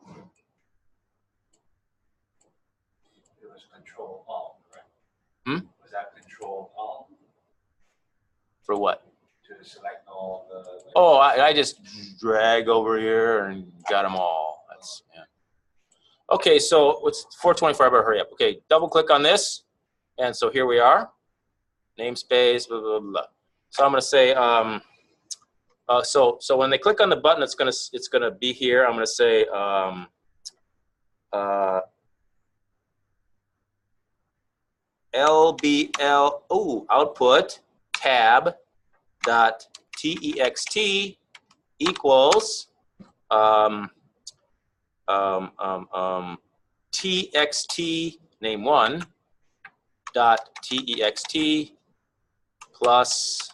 Speaker 2: It was Control-Alt, right?
Speaker 1: Hmm?
Speaker 2: Was that Control-Alt?
Speaker 1: For what?
Speaker 2: To select all the...
Speaker 1: Oh, I just drag over here and got them all. That's, yeah. Okay, so it's 4:24, I better hurry up. Okay, double click on this, and so here we are. Namespace, blah, blah, blah. So I'm gonna say, so when they click on the button, it's gonna be here. I'm gonna say LBL output tab dot text equals txt name1 dot text plus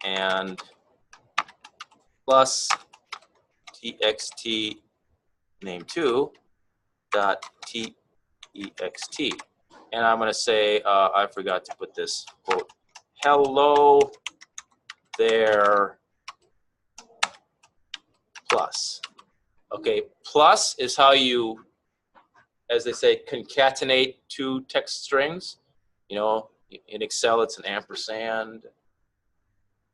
Speaker 1: and plus txt name2 dot text. And I'm going to say, I forgot to put this quote, hello there plus. Okay, plus is how you, as they say, concatenate two text strings. You know, in Excel it's an ampersand.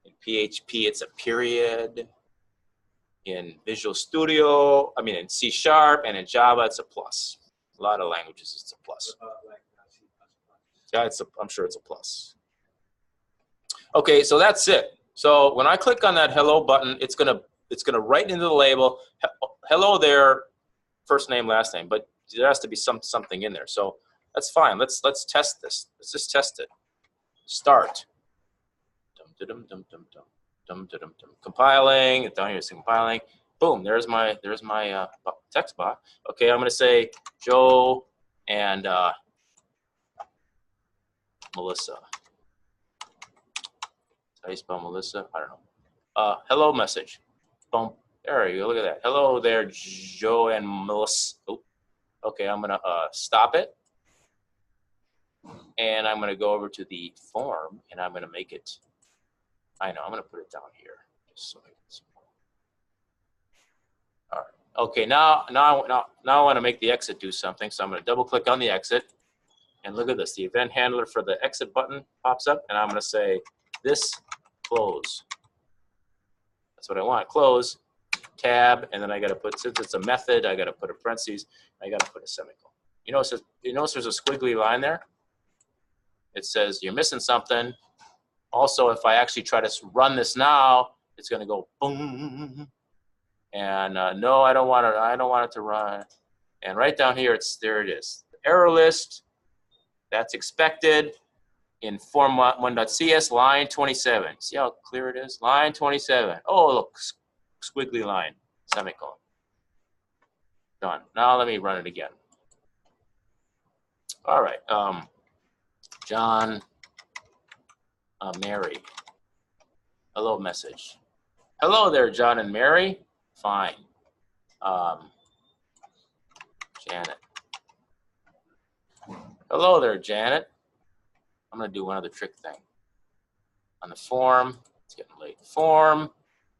Speaker 1: In PHP it's a period. In Visual Studio, I mean in C# and in Java it's a plus. A lot of languages it's a plus. Yeah, I'm sure it's a plus. Okay, so that's it. So when I click on that hello button, it's gonna write into the label, hello there, first name, last name, but there has to be something in there. So that's fine. Let's test this. Let's just test it. Start. Compiling. Down here it's compiling. Boom. There's my text box. Okay, I'm gonna say Joe and Melissa. How you spell Melissa? I don't know. Hello message. Boom. There you go. Look at that. Hello there, Joe and Melissa. Oh. Okay, I'm gonna stop it, and I'm gonna go over to the form, and I'm gonna make it. I know. I'm gonna put it down here, just so I can see. All right. Okay. Now I want to make the exit do something. So I'm gonna double click on the exit, and look at this. The event handler for the exit button pops up, and I'm gonna say this close. That's what I want. Close. Tab, and then I got to put, since it's a method, I got to put a parentheses, I got to put a semicolon. You notice there's a squiggly line there? It says you're missing something. Also, if I actually try to run this now, it's going to go boom. And no, I don't want it to run. And right down here, there it is. The error list, that's expected in form1.cs, line 27. See how clear it is? Line 27. Oh, look. Squiggly line, semicolon. Done. Now let me run it again. All right. John, Mary. Hello message. Hello there, John and Mary. Fine. Janet. Hello there, Janet. I'm going to do one other trick thing. On the form, it's getting late. Form.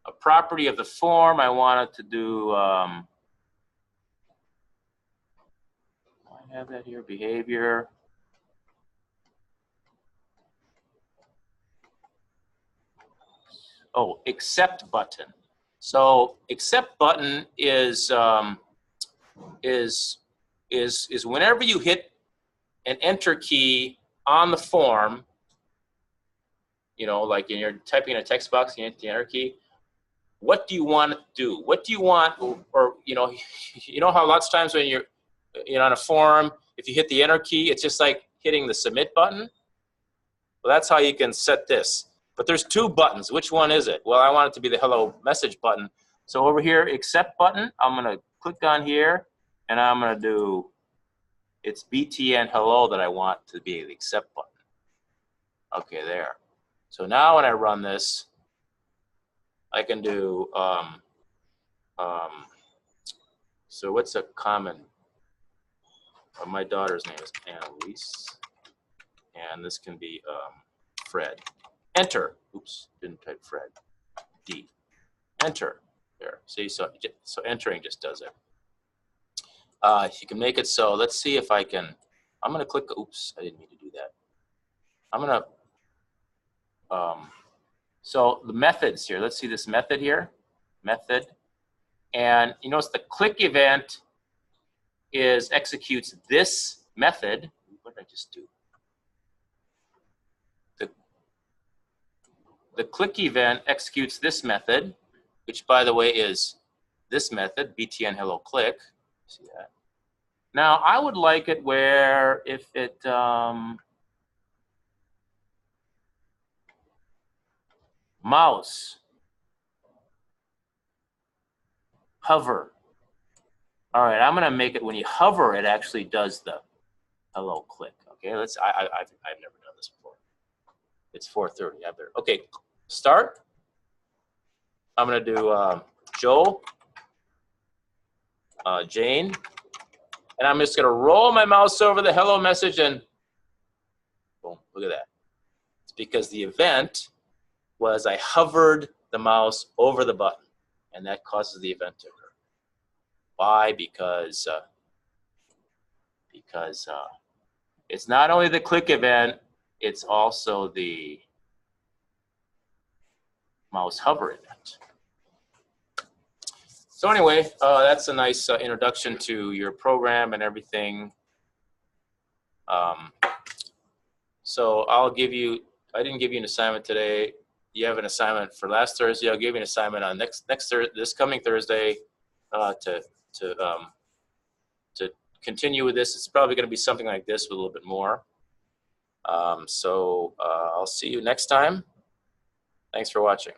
Speaker 1: A property of the form, I wanted to do, I have that here, behavior. Oh, accept button. So accept button is whenever you hit an enter key on the form, you know, like you're typing in a text box, you hit the enter key. What do you want it to do? What do you want, or you know how lots of times when you're on a form, if you hit the enter key, it's just like hitting the submit button. Well, that's how you can set this. But there's two buttons. Which one is it? Well, I want it to be the hello message button. So over here, accept button, I'm gonna click on here, and I'm gonna do, it's BTN hello that I want to be the accept button. Okay, there. So now when I run this, I can do, so what's a common, my daughter's name is Annalise, and this can be Fred. Enter, oops, didn't type Fred, D. Enter, there, see, so entering just does it. You can make it so, let's see if I can, I'm gonna click, oops, I didn't mean to do that. I'm gonna, so the methods here, let's see this method here, method, and you notice the click event executes this method. What did I just do? The click event executes this method, which by the way is this method, btn hello click. See that? Now I would like it where if it mouse. Hover. All right, I'm gonna make it when you hover, it actually does the hello click. Okay, let's. I've never done this before. It's 4:30. I better. Okay, start. I'm gonna do Joe, Jane, and I'm just gonna roll my mouse over the hello message and boom. Look at that. It's because the event was I hovered the mouse over the button, and that causes the event to occur. Why? Because it's not only the click event, it's also the mouse hover event. So anyway, that's a nice introduction to your program and everything. So I'll give you, I didn't give you an assignment today. You have an assignment for last Thursday. I'll give you an assignment on this coming Thursday to continue with this. It's probably going to be something like this with a little bit more. So I'll see you next time. Thanks for watching.